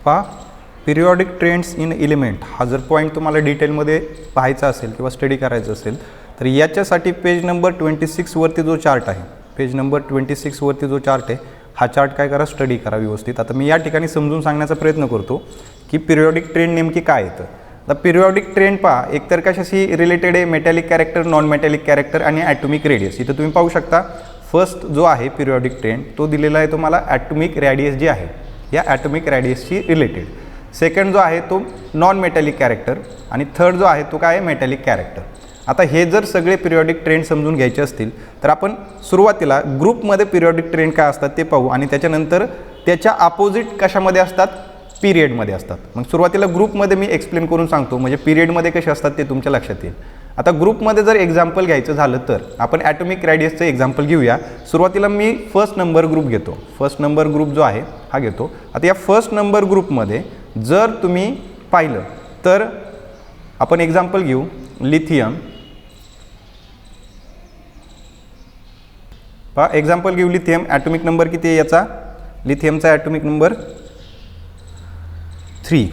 पहा periodic trends in element हा जर पॉईंट तुम्हाला डिटेलमध्ये पाहायचा असेल किंवा स्टडी करायचं असेल तर याच्यासाठी पेज नंबर 26 वरती जो चार्ट आहे, पेज नंबर 26 वरती जो चार्ट आहे हा चार्ट काय करा, स्टडी करा व्यवस्थित. आता मी या ठिकाणी समजून सांगण्याचा प्रयत्न करतो की पिरियॉडिक ट्रेंड नेमकी काय येतं. आता पिरियॉडिक ट्रेंड पहा एकतर कशाशी रिलेटेड आहे, metallic character, non metallic character आणि ॲटॉमिक रेडियस. इथं तुम्ही पाहू शकता फर्स्ट जो आहे पिरियॉडिक ट्रेंड तो दिलेला आहे तुम्हाला ॲटॉमिक रेडियस जी आहे या ॲटॉमिक रेडियसशी रिलेटेड. सेकंड जो आहे तो नॉन मेटॅलिक कॅरेक्टर आणि थर्ड जो आहे तो काय आहे, मेटॅलिक कॅरेक्टर. आता हे जर सगळे पिरियॉडिक ट्रेंड समजून घ्यायचे असतील तर आपण सुरुवातीला ग्रुपमध्ये पिरियॉडिक ट्रेंड काय असतात ते पाहू आणि त्याच्यानंतर त्याच्या अपोजिट कशामध्ये असतात, पिरियडमध्ये असतात. मग सुरुवातीला ग्रुपमध्ये मी एक्सप्लेन करून सांगतो म्हणजे पिरियडमध्ये कसे असतात ते तुमच्या लक्षात येईल. आता ग्रुपमध्ये जर एक्झाम्पल घ्यायचं झालं तर आपण ॲटॉमिक रेडियसचं एक्झाम्पल घेऊया. सुरुवातीला मी फर्स्ट नंबर ग्रुप घेतो, फर्स्ट नंबर ग्रुप जो आहे हा घेतो. आता या फर्स्ट नंबर ग्रुपमध्ये जर तुम्ही पाहिलं तर आपण एक्झाम्पल घेऊ लिथियम. पहा एक्झाम्पल घेऊ लिथियम. ॲटॉमिक नंबर किती आहे याचा, लिथियमचा ॲटॉमिक नंबर 3.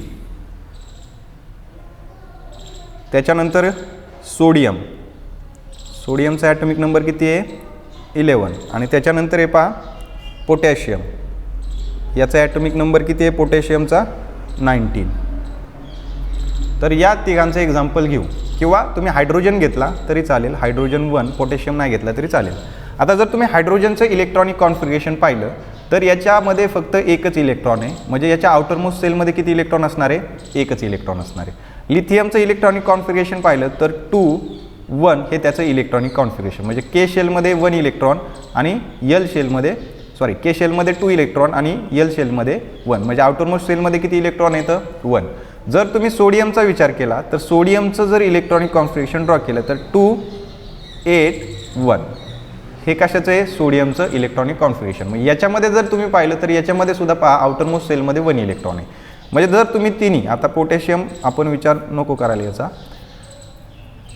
त्याच्यानंतर सोडियम, सोडियमचा ॲटॉमिक नंबर किती आहे 11. आणि त्याच्यानंतर हे पहा पोटॅशियम, याचा ॲटॉमिक नंबर किती आहे पोटॅशियमचा 19. तर या तिघांचं एक्झाम्पल घेऊ किंवा तुम्ही हायड्रोजन घेतला तरी चालेल, हायड्रोजन 1, पोटॅशियम नाही घेतला तरी चालेल. आता जर तुम्ही हायड्रोजनचं इलेक्ट्रॉनिक कॉन्फिगरेशन पाहिलं तर याच्यामध्ये फक्त एकच इलेक्ट्रॉन आहे, म्हणजे याच्या आउटरमोस्ट सेलमध्ये किती इलेक्ट्रॉन असणार आहे, एकच इलेक्ट्रॉन असणार आहे. लिथियमचं इलेक्ट्रॉनिक कॉन्फिगरेशन पाहिलं तर 2, 1 हे त्याचं इलेक्ट्रॉनिक कॉन्फिगरेशन, म्हणजे के शेलमध्ये 1 इलेक्ट्रॉन आणि यल शेलमध्ये के शेलमध्ये 2 इलेक्ट्रॉन आणि यल शेलमध्ये 1, म्हणजे आउटरमोस्ट सेलमध्ये किती इलेक्ट्रॉन येतं 1. जर तुम्ही सोडियमचा विचार केला तर सोडियमचं जर इलेक्ट्रॉनिक कॉन्फिगरेशन ड्रॉ केलं तर 2, 8, 1 हे कशाचं आहे, सोडियमचं इलेक्ट्रॉनिक कॉन्फिगरेशन. मग याच्यामध्ये जर तुम्ही पाहिलं तर याच्यामध्ये सुद्धा पहा आउटरमोस्ट सेलमध्ये 1 इलेक्ट्रॉन आहे. म्हणजे जर तुम्ही तिन्ही, आता पोटॅशियम आपण विचार नको करायला याचा,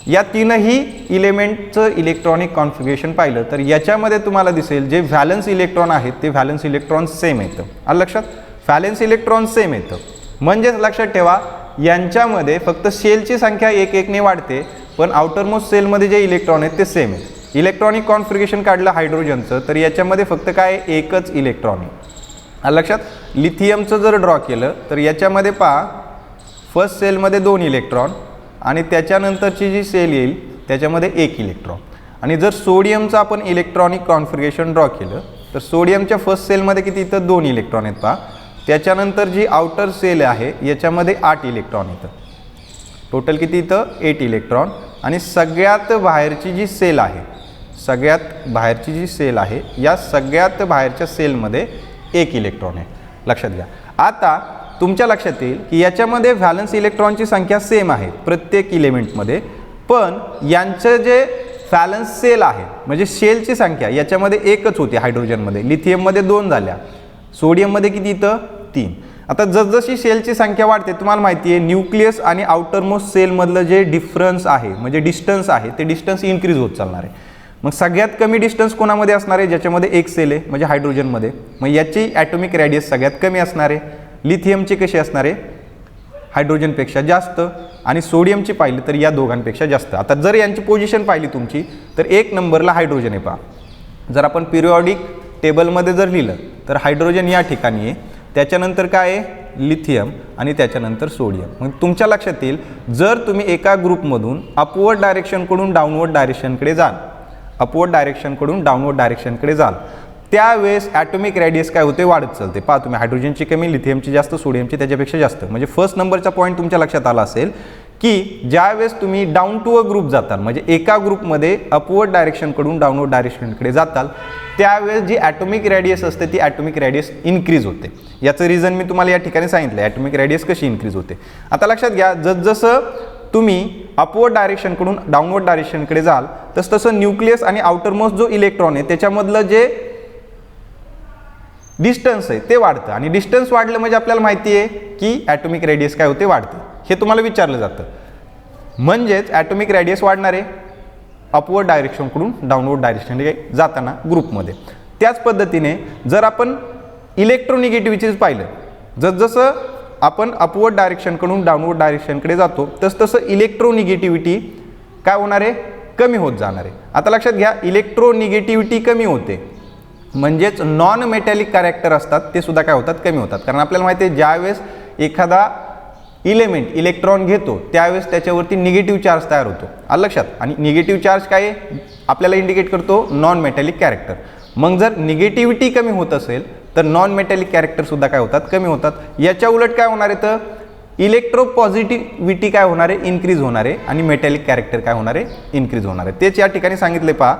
या तीनही इलेमेंटचं इलेक्ट्रॉनिक कॉन्फिगरेशन पाहिलं तर याच्यामध्ये तुम्हाला दिसेल जे व्हॅलन्स इलेक्ट्रॉन आहेत ते व्हॅलन्स इलेक्ट्रॉन सेम येतं. आलं लक्षात, व्हॅलन्स इलेक्ट्रॉन सेम येतं. म्हणजेच लक्षात ठेवा यांच्यामध्ये फक्त शेलची संख्या 1-1ने वाढते पण आउटरमोस्ट सेलमध्ये जे इलेक्ट्रॉन आहेत ते सेम आहेत. इलेक्ट्रॉनिक कॉन्फिगरेशन काढलं हायड्रोजनचं तर याच्यामध्ये फक्त काय एकच इलेक्ट्रॉन आहे. आलं लक्षात. लिथियमचं जर ड्रॉ केलं तर याच्यामध्ये पहा फर्स्ट सेलमध्ये 2 इलेक्ट्रॉन आणि त्याच्यानंतरची जी सेल येईल त्याच्यामध्ये 1 इलेक्ट्रॉन. आणि जर सोडियमचं आपण इलेक्ट्रॉनिक कॉन्फिगरेशन ड्रॉ केलं तर सोडियमच्या फर्स्ट सेलमध्ये किती इथं 2 इलेक्ट्रॉन आहेत पहा. त्याच्यानंतर जी आउटर सेल आहे याच्यामध्ये 8 इलेक्ट्रॉन येतं. टोटल किती इथं 8 इलेक्ट्रॉन. आणि सगळ्यात बाहेरची जी सेल आहे, सगळ्यात बाहेरची जी सेल आहे या सगळ्यात बाहेरच्या सेलमध्ये 1 इलेक्ट्रॉन आहे. लक्षात घ्या. आता तुमच्या लक्षात येईल की याच्यामध्ये व्हॅलन्स इलेक्ट्रॉनची संख्या सेम आहे प्रत्येक इलेमेंटमध्ये, पण यांचं जे व्हॅलन्स सेल आहे म्हणजे शेलची संख्या याच्यामध्ये एकच होती हायड्रोजनमध्ये, लिथियममध्ये 2 झाल्या, सोडियममध्ये किती इथं 3. आता जसजशी सेलची संख्या वाढते तुम्हाला माहिती आहे न्यूक्लियस आणि आउटरमोस्ट सेलमधलं जे डिफरन्स आहे म्हणजे डिस्टन्स आहे ते डिस्टन्स इन्क्रीज होत चालणार आहे. मग सगळ्यात कमी डिस्टन्स कोणामध्ये असणार आहे, ज्याच्यामध्ये 1 सेल आहे म्हणजे हायड्रोजनमध्ये, मग याची ॲटॉमिक रेडियस सगळ्यात कमी असणार आहे. लिथियमची कशी असणार आहे, हायड्रोजनपेक्षा जास्त, आणि सोडियमची पाहिली तर या दोघांपेक्षा जास्त. आता जर यांची पोझिशन पाहिली तुमची तर 1 नंबरला हायड्रोजन आहे पहा. जर आपण पिरियॉडिक टेबलमध्ये जर लिहिलं तर हायड्रोजन या ठिकाणी आहे, त्याच्यानंतर काय आहे लिथियम आणि त्याच्यानंतर सोडियम. मग तुमच्या लक्षात येईल जर तुम्ही एका ग्रुपमधून अपवर्ड डायरेक्शनकडून डाऊनवर्ड डायरेक्शनकडे जाल, अपवर्ड डायरेक्शनकडून डाऊनवर्ड डायरेक्शनकडे जाल त्यावेळेस ॲटॉमिक रेडियस काय होते, वाढत चालते. पहा तुम्ही हायड्रोजनची कमी, लिथियमची जास्त, सोडियमची त्याच्यापेक्षा जास्त. म्हणजे फर्स्ट नंबरचा पॉईंट तुमच्या लक्षात आला असेल की ज्यावेळेस तुम्ही डाऊन टू अ ग्रुप जाताल म्हणजे एका ग्रुपमध्ये अपवर्ड डायरेक्शनकडून डाऊनवर्ड डायरेक्शनकडे जाताल त्यावेळेस जी ॲटॉमिक रेडियस असते ती ॲटॉमिक रेडियस इन्क्रीज होते. याचं रिझन मी तुम्हाला या ठिकाणी सांगितलं ॲटॉमिक रेडियस कशी इन्क्रीज होते. आता लक्षात घ्या जसजसं तुम्ही अपवर्ड डायरेक्शनकडून डाऊनवर्ड डायरेक्शनकडे जाल तसतसं न्यूक्लियस आणि आउटरमोस्ट जो इलेक्ट्रॉन आहे त्याच्यामधलं जे डिस्टन्स आहे ते वाढतं, आणि डिस्टन्स वाढलं म्हणजे आपल्याला माहिती आहे की ॲटॉमिक रेडियस काय होते, वाढते. हे तुम्हाला विचारलं जातं. म्हणजेच ॲटॉमिक रेडियस वाढणार आहे अपवर्ड डायरेक्शनकडून डाऊनवर्ड डायरेक्शनकडे जाताना ग्रुपमध्ये. त्याच पद्धतीने जर आपण इलेक्ट्रोनिगेटिव्हिटीज पाहिलं, जसजसं आपण अपवर्ड डायरेक्शनकडून डाऊनवर्ड डायरेक्शनकडे जातो तसं इलेक्ट्रोनिगेटिव्हिटी काय होणार आहे, कमी होत जाणार आहे. आता लक्षात घ्या, इलेक्ट्रोनिगेटिव्हिटी कमी होते म्हणजेच नॉन मेटॅलिक कॅरेक्टर असतात ते सुद्धा काय होतात, कमी होतात. कारण आपल्याला माहिती आहे ज्यावेळेस एखादा इलेमेंट इलेक्ट्रॉन घेतो त्यावेळेस त्याच्यावरती निगेटिव्ह चार्ज तयार होतो. आलं लक्षात. आणि निगेटिव्ह चार्ज काय आहे, आपल्याला इंडिकेट करतो नॉन मेटॅलिक कॅरेक्टर. मग जर निगेटिव्हिटी कमी होत असेल तर नॉन मेटॅलिक कॅरेक्टर सुद्धा काय होतात, कमी होतात. याच्या उलट काय होणार आहे, तर इलेक्ट्रो पॉझिटिव्हिटी काय होणार आहे, इन्क्रीज होणार आहे आणि मेटॅलिक कॅरेक्टर काय होणार आहे, इन्क्रीज होणार आहे. तेच या ठिकाणी सांगितले पहा.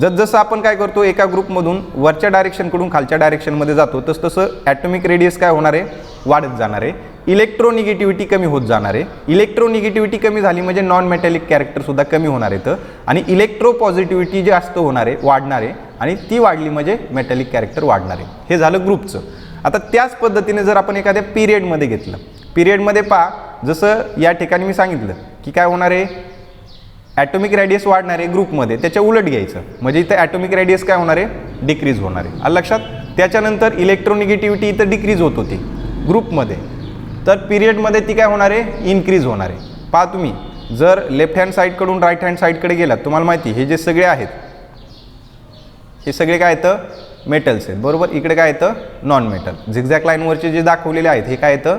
जसं आपण काय करतो एका ग्रुपमधून वरच्या डायरेक्शनकडून खालच्या डायरेक्शनमध्ये जातो तसं ॲटॉमिक रेडियस काय होणार आहे, वाढत जाणार आहे. इलेक्ट्रोनिगेटिव्हिटी कमी होत जाणार आहे. इलेक्ट्रोनिगेटिव्हिटी कमी झाली म्हणजे नॉन मेटॅलिक कॅरेक्टरसुद्धा कमी होणार आहे आणि इलेक्ट्रो पॉझिटिव्हिटी जास्त होणार आहे, वाढणार आहे आणि ती वाढली म्हणजे मेटॅलिक कॅरेक्टर वाढणार आहे. हे झालं ग्रुपचं. आता त्याच पद्धतीने जर आपण एखाद्या पिरियडमध्ये घेतलं, पिरियडमध्ये पहा जसं या ठिकाणी मी सांगितलं की काय होणार आहे, ॲटॉमिक रेडियस वाढणार आहे ग्रुपमध्ये, त्याच्या उलट घ्यायचं म्हणजे इथं ॲटॉमिक रेडियस काय होणार आहे, डिक्रीज होणार आहे. आलं लक्षात. त्याच्यानंतर इलेक्ट्रोनिगेटिव्हिटी इथं डिक्रीज होत होती ग्रुपमध्ये, तर पिरियडमध्ये ती काय होणार आहे, इन्क्रीज होणार आहे. पहा तुम्ही जर लेफ्ट हँड साईडकडून राईट हँड साईडकडे गेलात, तुम्हाला माहिती हे जे सगळे आहेत हे सगळे काय येतं, मेटल्स आहेत बरोबर. इकडे काय येतं, नॉन मेटल. झिगझॅग लाईनवरचे जे दाखवलेले आहेत हे काय येतं,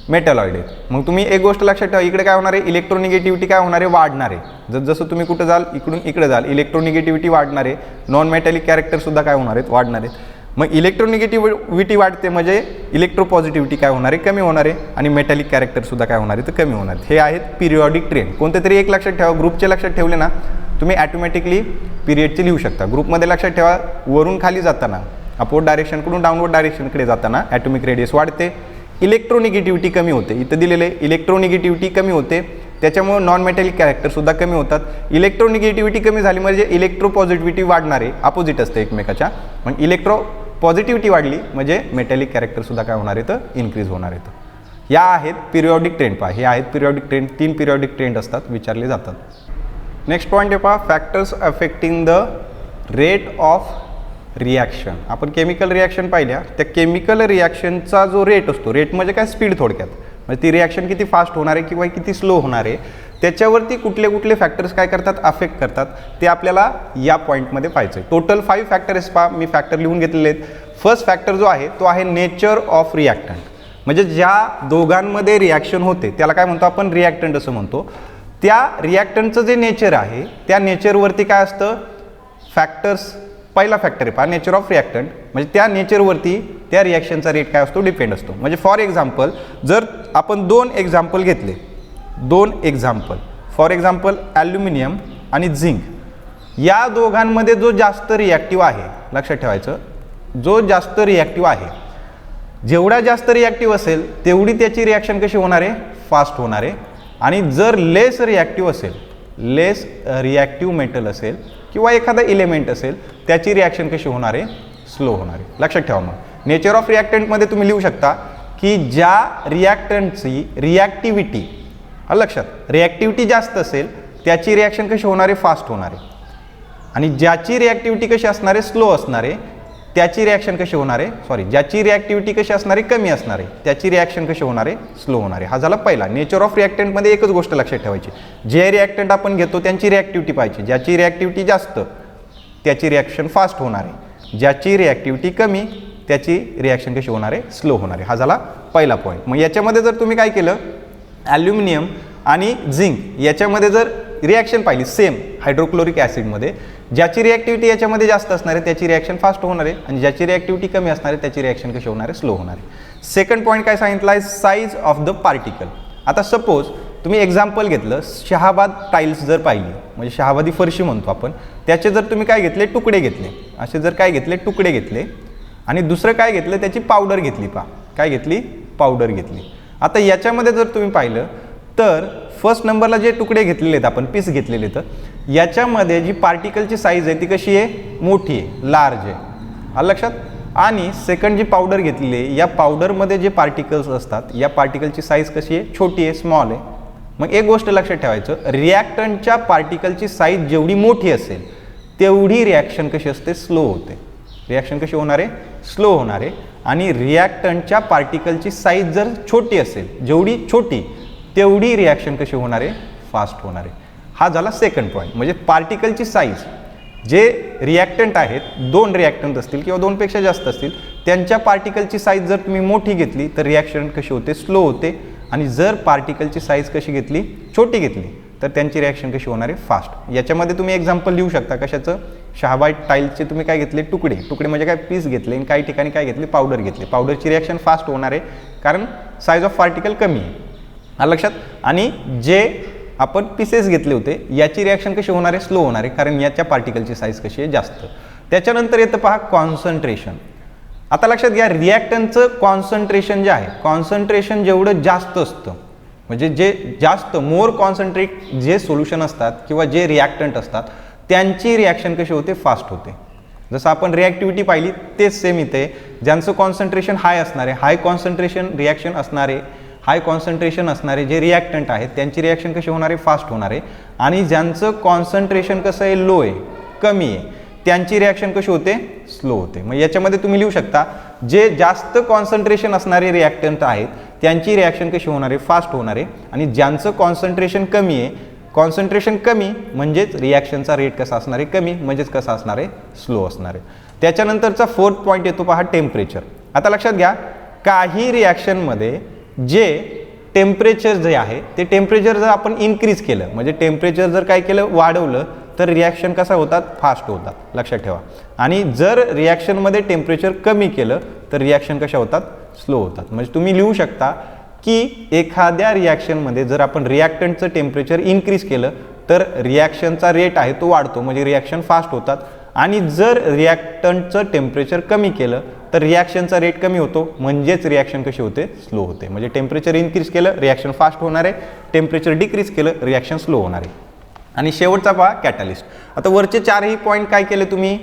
मेटलॉइड आहेत. मग तुम्ही एक गोष्ट लक्षात ठेवा, इकडे काय होणार आहे, इलेक्ट्रोनिगेटिव्हिटी काय होणार आहे, वाढणार आहे. जसं तुम्ही कुठं जाल इकडून इकडे जाल इलेक्ट्रोनिगेटिव्हिटी वाढणार आहे, नॉन मेटॅलिक कॅरेक्टरसुद्धा काय होणार आहेत, वाढणार आहेत. मग इलेक्ट्रोनिगेटिव्हिटी वाढते म्हणजे इलेक्ट्रो पॉझिटिव्हिटी काय होणार आहे, कमी होणार आहे आणि मेटॅलिक कॅरेक्टरसुद्धा काय होणार आहे, तर कमी होणार आहेत. हे आहेत पिरियॉडिक ट्रेंड. कोणते तरी एक लक्षात ठेवा, ग्रुपचे लक्षात ठेवले ना तुम्ही ॲटोमॅटिकली पिरियडचे लिहू शकता. ग्रुपमध्ये लक्षात ठेवा, वरून खाली जाताना अपवर्ड डायरेक्शनकडून डाऊनवर्ड डायरेक्शनकडे जाताना ॲटॉमिक रेडियस वाढते, इलेक्ट्रोनिगेटिव्हिटी कमी होते. इथं दिलेले इलेक्ट्रोनिगेटिव्हिटी कमी होते त्याच्यामुळे नॉन मेटॅलिक कॅरेक्टरसुद्धा कमी होतात. इलेक्ट्रोनिगेटिव्हिटी कमी झाली म्हणजे इलेक्ट्रो पॉझिटिव्हिटी वाढणार आहे, अपोजिट असते एकमेकाच्या. मग इलेक्ट्रो पॉझिटिव्हिटी वाढली म्हणजे मेटॅलिक कॅरेक्टरसुद्धा काय होणार आहे, तर इन्क्रीज होणार आहे. या आहेत पिरियॉडिक ट्रेंड. पहा हे आहेत पिरियॉडिक ट्रेंड. 3 पिरियॉडिक ट्रेंड असतात, विचारले जातात. नेक्स्ट पॉईंट आहे पहा, factors affecting the rate of reaction. आपण केमिकल रिॲक्शन पाहिल्या, त्या केमिकल रिॲक्शनचा जो रेट असतो, रेट म्हणजे काय, स्पीड थोडक्यात, म्हणजे ती रिॲक्शन किती फास्ट होणार आहे किंवा किती स्लो होणार आहे त्याच्यावरती कुठले कुठले फॅक्टर्स काय करतात, अफेक्ट करतात, ते आपल्याला या पॉईंटमध्ये पाहायचं आहे. टोटल 5 फॅक्टर्स पहा, मी फॅक्टर लिहून घेतलेले आहेत. फर्स्ट फॅक्टर जो आहे तो आहे नेचर ऑफ रिॲक्टंट. म्हणजे ज्या दोघांमध्ये रिॲक्शन होते त्याला काय म्हणतो आपण, रिॲक्टंट असं म्हणतो. त्या रिॲक्टंटचं जे नेचर आहे त्या नेचरवरती काय असतं, फॅक्टर्स. पहिला फॅक्टर आहे पहा, नेचर ऑफ रिॲक्टंट, म्हणजे त्या नेचरवरती त्या रिॲक्शनचा रेट काय असतो, डिपेंड असतो. म्हणजे फॉर एक्झाम्पल जर आपण 2 एक्झाम्पल घेतले, 2 एक्झाम्पल, फॉर एक्झाम्पल ॲल्युमिनियम आणि झिंक, या दोघांमध्ये जो जास्त रिॲक्टिव्ह आहे, लक्षात ठेवायचं, जो जास्त रिॲक्टिव्ह आहे, जेवढा जास्त रिॲक्टिव्ह असेल तेवढी त्याची रिॲक्शन कशी होणार आहे, फास्ट होणार आहे. आणि जर लेस रिॲक्टिव्ह असेल, लेस रिॲक्टिव्ह मेटल असेल किंवा एखादा इलेमेंट असेल त्याची रिॲक्शन कशी होणार आहे, स्लो होणार आहे. लक्षात ठेवा. मग नेचर ऑफ रिॲक्टंटमध्ये तुम्ही लिहू शकता की ज्या रिॲक्टंटची रिॲक्टिव्हिटी, लक्षात, रिॲक्टिव्हिटी जास्त असेल त्याची रिॲक्शन कशी होणार आहे, फास्ट होणार आहे. आणि ज्याची रिॲक्टिव्हिटी कशी असणार आहे, स्लो असणार आहे, त्याची रिॲक्शन कशी होणार आहे, ज्याची रिॲक्टिव्हिटी कशी असणार आहे, कमी असणार आहे, त्याची रिॲक्शन कशी होणार आहे, स्लो होणार आहे. हा झाला पहिला. नेचर ऑफ रिॲक्टंटमध्ये एकच गोष्ट लक्षात ठेवायची, जे रिॲक्टंट आपण घेतो त्यांची रिॲक्टिव्हिटी पाहायची. ज्याची रिॲक्टिव्हिटी जास्त त्याची रिॲक्शन फास्ट होणार आहे, ज्याची रिॲक्टिव्हिटी कमी त्याची रिॲक्शन कशी होणार आहे, स्लो होणार आहे. हा झाला पहिला पॉईंट. मग याच्यामध्ये जर तुम्ही काय केलं, ॲल्युमिनियम आणि झिंक याच्यामध्ये जर रिॲक्शन पाहिली सेम हायड्रोक्लोरिक ॲसिडमध्ये, ज्याची रिॲक्टिव्हिटी याच्यामध्ये जास्त असणार आहे त्याची रिॲक्शन फास्ट होणार आहे आणि ज्याची रिॲक्टिव्हिटी कमी असणार आहे त्याची रिॲक्शन कशी होणार आहे, स्लो होणार आहे. सेकंड पॉईंट काय सांगितलं आहे, साईज ऑफ द पार्टिकल. आता सपोज तुम्ही एक्झाम्पल घेतलं, शहाबाद टाईल्स जर पाहिली, म्हणजे शहाबादी फरशी म्हणतो आपण, त्याचे जर तुम्ही काय घेतले, तुकडे घेतले, असे जर काय घेतले, तुकडे घेतले आणि दुसरं काय घेतलं, त्याची पावडर घेतली. पहा काय घेतली, पावडर घेतली. आता याच्यामध्ये जर तुम्ही पाहिलं तर फर्स्ट नंबरला जे तुकडे घेतलेले आहेत आपण, पीस घेतलेले, तर याच्यामध्ये जी पार्टिकलची साईज आहे ती कशी आहे, मोठी आहे, लार्ज आहे. आलं लक्षात. आणि सेकंड जी पावडर घेतलेली आहे, या पावडरमध्ये जे पार्टिकल्स असतात या पार्टिकलची साईज कशी आहे, छोटी आहे, स्मॉल आहे. मग एक गोष्ट लक्षात ठेवायचं, रिॲक्टंटच्या पार्टिकलची साईज जेवढी मोठी असेल तेवढी रिॲक्शन कशी असते, स्लो होते. रिॲक्शन कशी होणार आहे, स्लो होणार आहे. आणि रिॲक्टंटच्या पार्टिकलची साईज जर छोटी असेल, जेवढी छोटी तेवढी रिॲक्शन कशी होणार आहे, फास्ट होणार आहे. हा झाला सेकंड पॉईंट. म्हणजे पार्टिकलची साईज, जे रिॲक्टंट आहेत, 2 रिॲक्टंट असतील किंवा 2पेक्षा जास्त असतील, त्यांच्या पार्टिकलची साईज जर तुम्ही मोठी घेतली तर रिॲक्शन कशी होते, स्लो होते. आणि जर पार्टिकलची साईज कशी घेतली, छोटी घेतली, तर त्यांची रिॲक्शन कशी होणार आहे, फास्ट. याच्यामध्ये तुम्ही एक्झाम्पल लिहू शकता कशाचं, शाहबाईट टाईलचे तुम्ही काय घेतले, तुकडे. तुकडे म्हणजे काय, पीस घेतले. आणि काही ठिकाणी काय घेतले, पावडर घेतले. पावडरची रिॲक्शन फास्ट होणार आहे कारण साईज ऑफ पार्टिकल कमी आहे, लक्षात. आणि जे आपण पीसेस घेतले होते याची रिॲक्शन कशी होणार आहे, स्लो होणार आहे कारण याच्या पार्टिकलची साईज कशी आहे, जास्त. त्याच्यानंतर येतं पहा कॉन्सन्ट्रेशन. आता लक्षात घ्या, रिॲक्टंटचं कॉन्सन्ट्रेशन जे आहे, कॉन्सन्ट्रेशन जेवढं जास्त असतं, म्हणजे जे जास्त मोर कॉन्सन्ट्रेट जे सोल्युशन असतात किंवा जे रिॲक्टंट असतात त्यांची रिॲक्शन कशी होते, फास्ट होते. जसं आपण रिॲक्टिव्हिटी पाहिली तेच सेम इथे. ज्यांचं कॉन्सन्ट्रेशन हाय असणारे, हाय कॉन्सन्ट्रेशन रिॲक्शन असणारे, हाय कॉन्सन्ट्रेशन असणारे जे रिॲक्टंट आहेत त्यांची रिॲक्शन कशी होणार आहे, फास्ट होणार आहे. आणि ज्यांचं कॉन्सन्ट्रेशन कसं आहे, लो आहे, कमी आहे, त्यांची रिॲक्शन कशी होते, स्लो होते. मग याच्यामध्ये तुम्ही लिहू शकता, जे जास्त कॉन्सन्ट्रेशन असणारे रिॲक्टंट आहेत त्यांची रिॲक्शन कशी होणार आहे, फास्ट होणार आहे. आणि ज्यांचं कॉन्सन्ट्रेशन कमी आहे, कॉन्सन्ट्रेशन कमी म्हणजेच रिॲक्शनचा रेट कसा असणार आहे, कमी म्हणजेच कसा असणार आहे, स्लो असणार आहे. त्याच्यानंतरचा 4th पॉईंट येतो पहा, टेम्परेचर. आता लक्षात घ्या, काही रिॲक्शनमध्ये जे टेम्परेचर जे आहे ते टेम्परेचर जर आपण इन्क्रीज केलं, म्हणजे टेम्परेचर जर काय केलं, वाढवलं, तर रिॲक्शन कसा होतात, फास्ट होतात, लक्षात ठेवा. आणि जर रिॲक्शनमध्ये टेम्परेचर कमी केलं तर रिॲक्शन कशा होतात, स्लो होतात. म्हणजे तुम्ही लिहू शकता की एखाद्या रिॲक्शनमध्ये जर आपण रिॲक्टंटचं टेम्परेचर इन्क्रीज केलं तर रिॲक्शनचा रेट आहे तो वाढतो, म्हणजे रिॲक्शन फास्ट होतात. आणि जर रिॲक्टंटचं टेम्परेचर कमी केलं तर रिॲक्शनचा रेट कमी होतो, म्हणजेच रिॲक्शन कशी होते, स्लो होते. म्हणजे टेम्परेचर इन्क्रीज केलं रिॲक्शन फास्ट होणार आहे, टेम्परेचर डिक्रीज केलं रिॲक्शन स्लो होणार आहे. आणि शेवटचा पहा, कॅटलिस्ट. आता वरचे 4ही पॉईंट काय केले तुम्ही,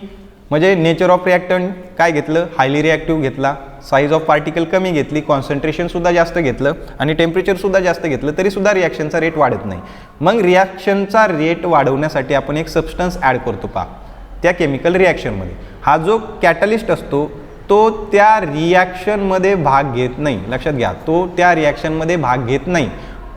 म्हणजे नेचर ऑफ रिॲक्टंट काय घेतलं, हायली रिॲक्टिव्ह घेतला, साईज ऑफ पार्टिकल कमी घेतली, कॉन्सन्ट्रेशनसुद्धा जास्त घेतलं आणि टेम्परेचरसुद्धा जास्त घेतलं, तरीसुद्धा रिॲक्शनचा रेट वाढत नाही. मग रिॲक्शनचा रेट वाढवण्यासाठी आपण एक सबस्टन्स ॲड करतो पहा त्या केमिकल रिॲक्शनमध्ये. हा जो कॅटलिस्ट असतो तो त्या रिॲक्शनमध्ये भाग घेत नाही, लक्षात घ्या, तो त्या रिॲक्शनमध्ये भाग घेत नाही,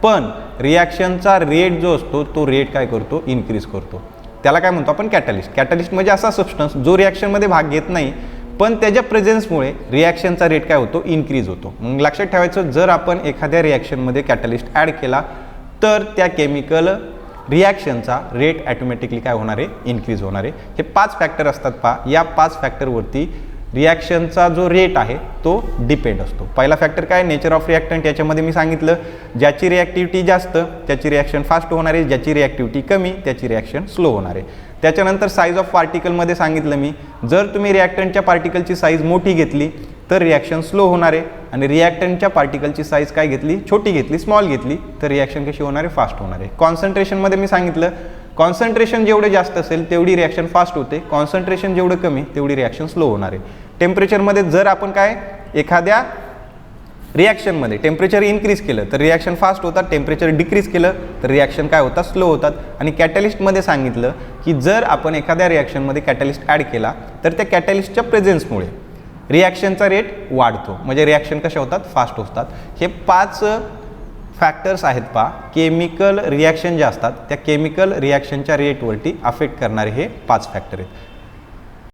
पण रिॲक्शनचा रेट जो असतो तो रेट काय करतो, इन्क्रीज करतो. त्याला काय म्हणतो आपण, कॅटलिस्ट. कॅटलिस्ट म्हणजे असा सबस्टन्स जो रिॲक्शनमध्ये भाग घेत नाही पण त्याच्या प्रेझेन्समुळे रिॲक्शनचा रेट काय होतो, इन्क्रीज होतो. मग लक्षात ठेवायचं, जर आपण एखाद्या रिॲक्शनमध्ये कॅटलिस्ट ॲड केला तर त्या केमिकल रिॲक्शनचा रेट ॲटोमॅटिकली काय होणार आहे, इन्क्रीज होणार आहे. हे 5 फॅक्टर असतात पहा, या 5 फॅक्टरवरती रिॲक्शनचा जो रेट आहे तो डिपेंड असतो. पहिला फॅक्टर काय, नेचर ऑफ रिॲक्टंट. याच्यामध्ये मी सांगितलं, ज्याची रिॲक्टिव्हिटी जास्त त्याची रिॲक्शन फास्ट होणार आहे, ज्याची रिॲक्टिव्हिटी कमी त्याची रिॲक्शन स्लो होणार आहे. त्याच्यानंतर साईज ऑफ पार्टिकलमध्ये सांगितलं मी, जर तुम्ही रिॲक्टंटच्या पार्टिकलची साईज मोठी घेतली तर रिॲक्शन स्लो होणार आहे, आणि रिॲक्टंटच्या पार्टिकलची साईज काय घेतली, छोटी घेतली, स्मॉल घेतली, तर रिॲक्शन कशी होणार आहे, फास्ट होणार आहे. कॉन्सन्ट्रेशनमध्ये मी सांगितलं, कॉन्सन्ट्रेशन जेवढे जास्त असेल तेवढी रिॲक्शन फास्ट होते, कॉन्सन्ट्रेशन जेवढं कमी तेवढी रिॲक्शन स्लो होणार आहे. टेम्परेचरमध्ये जर आपण काय एखाद्या रिॲक्शनमध्ये टेम्परेचर इन्क्रीज केलं तर रिॲक्शन फास्ट होतात, टेम्परेचर डिक्रीज केलं तर रिॲक्शन काय होतात, स्लो होतात. आणि कॅटलिस्टमध्ये सांगितलं की जर आपण एखाद्या रिॲक्शनमध्ये कॅटलिस्ट ॲड केला तर त्या कॅटलिस्टच्या प्रेझेन्समुळे रिॲक्शनचा रेट वाढतो, म्हणजे रिॲक्शन कशा होतात, फास्ट होतात. हे 5 फॅक्टर्स आहेत पहा, केमिकल रिॲक्शन जे असतात त्या केमिकल रिॲक्शनच्या रेटवरती अफेक्ट करणारे हे 5 फॅक्टर आहेत.